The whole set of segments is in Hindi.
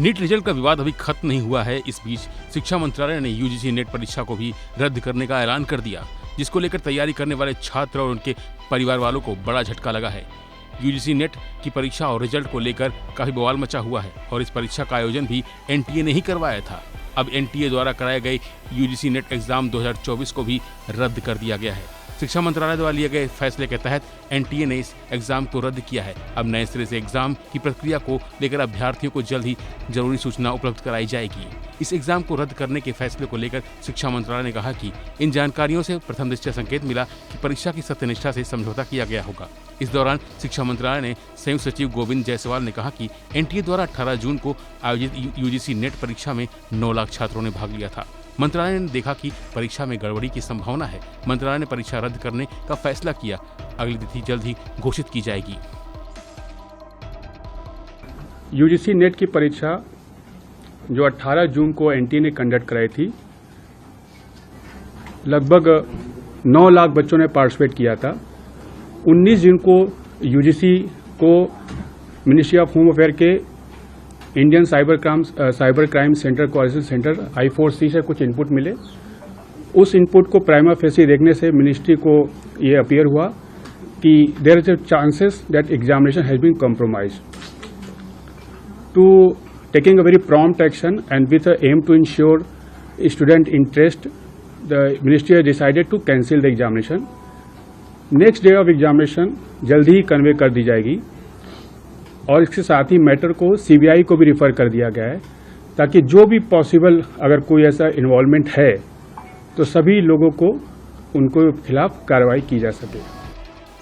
नीट रिजल्ट का विवाद अभी खत्म नहीं हुआ है। इस बीच शिक्षा मंत्रालय ने यूजीसी नेट परीक्षा को भी रद्द करने का ऐलान कर दिया, जिसको लेकर तैयारी करने वाले छात्र और उनके परिवार वालों को बड़ा झटका लगा है। यूजीसी नेट की परीक्षा और रिजल्ट को लेकर काफी बवाल मचा हुआ है और इस परीक्षा का आयोजन भी एनटीए ने ही करवाया था। अब एनटीए द्वारा कराए गए यूजीसी नेट एग्जाम 2024 को भी रद्द कर दिया गया है। शिक्षा मंत्रालय द्वारा लिए गए फैसले के तहत एनटीए ने इस एग्जाम को रद्द किया है। अब नए सिरे से एग्जाम की प्रक्रिया को लेकर अभ्यर्थियों को जल्द ही जरूरी सूचना उपलब्ध कराई जाएगी। इस एग्जाम को रद्द करने के फैसले को लेकर शिक्षा मंत्रालय ने कहा कि इन जानकारियों से प्रथम दृष्टया संकेत मिला कि परीक्षा की सत्यनिष्ठा से समझौता किया गया होगा। इस दौरान शिक्षा मंत्रालय ने संयुक्त सचिव गोविंद जायसवाल ने कहा कि एनटीए द्वारा 18 जून को आयोजित यूजीसी नेट परीक्षा में 9 लाख छात्रों ने भाग लिया था। मंत्रालय ने देखा कि परीक्षा में गड़बड़ी की संभावना है। मंत्रालय ने परीक्षा रद्द करने का फैसला किया। अगली तिथि जल्द ही घोषित की जाएगी। यूजीसी नेट की परीक्षा जो 18 जून को एनटीए ने कंडक्ट कराई थी, लगभग 9 लाख बच्चों ने पार्टिसिपेट किया था। 19 जून को यूजीसी को मिनिस्ट्री ऑफ होम अफेयर के Indian cyber crime centre coordination centre I4C से कुछ इनपुट मिले। उस इनपुट को प्राइमा फेसी देखने से मिनिस्ट्री को ये अपीयर हुआ कि there is a chances that examination has been compromised. To taking a very prompt action and with a aim to ensure student interest, the ministry has decided to cancel the examination. Next day of examination जल्दी ही कन्वे कर दी जाएगी और इसके साथ ही मैटर को सीबीआई को भी रिफर कर दिया गया है, ताकि जो भी पॉसिबल अगर कोई ऐसा इन्वॉल्वमेंट है तो सभी लोगों को उनको खिलाफ कार्रवाई की जा सके।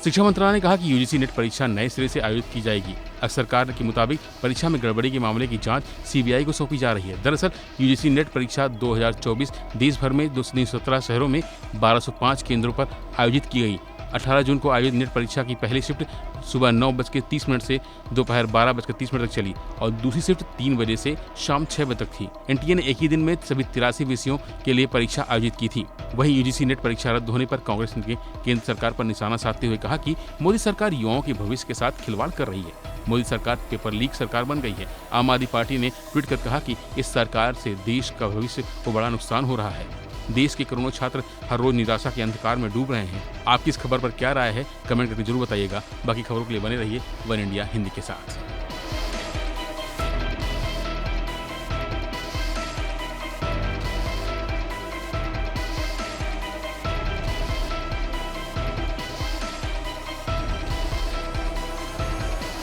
शिक्षा मंत्रालय ने कहा कि यूजीसी नेट परीक्षा नए सिरे से आयोजित की जाएगी। अब सरकार के मुताबिक परीक्षा में गड़बड़ी के मामले की जांच सीबीआई को सौंपी जा रही है। दरअसल यूजीसी नेट परीक्षा 2024 देश भर में 217 शहरों में 1205 केंद्रों पर आयोजित की गई। 18 जून को आयोजित नेट परीक्षा की पहली शिफ्ट सुबह 9:30 से दोपहर 12:30 तक चली और दूसरी शिफ्ट 3 बजे से शाम 6 बजे तक थी। एनटीए ने एक ही दिन में सभी 83 विषयों के लिए परीक्षा आयोजित की थी। वहीं यूजीसी नेट परीक्षा रद्द होने पर कांग्रेस ने केंद्र सरकार पर निशाना साधते हुए कहा कि मोदी सरकार युवाओं के भविष्य के साथ खिलवाड़ कर रही है। मोदी सरकार पेपर लीक सरकार बन गई है। आम आदमी पार्टी ने ट्वीट कर कहा कि इस सरकार से देश का भविष्य को बड़ा नुकसान हो रहा है। देश के करोड़ों छात्र हर रोज निराशा के अंधकार में डूब रहे हैं। आपकी इस खबर पर क्या राय है, कमेंट करके जरूर बताइएगा। बाकी खबरों के लिए बने रहिए वन इंडिया हिंदी के साथ।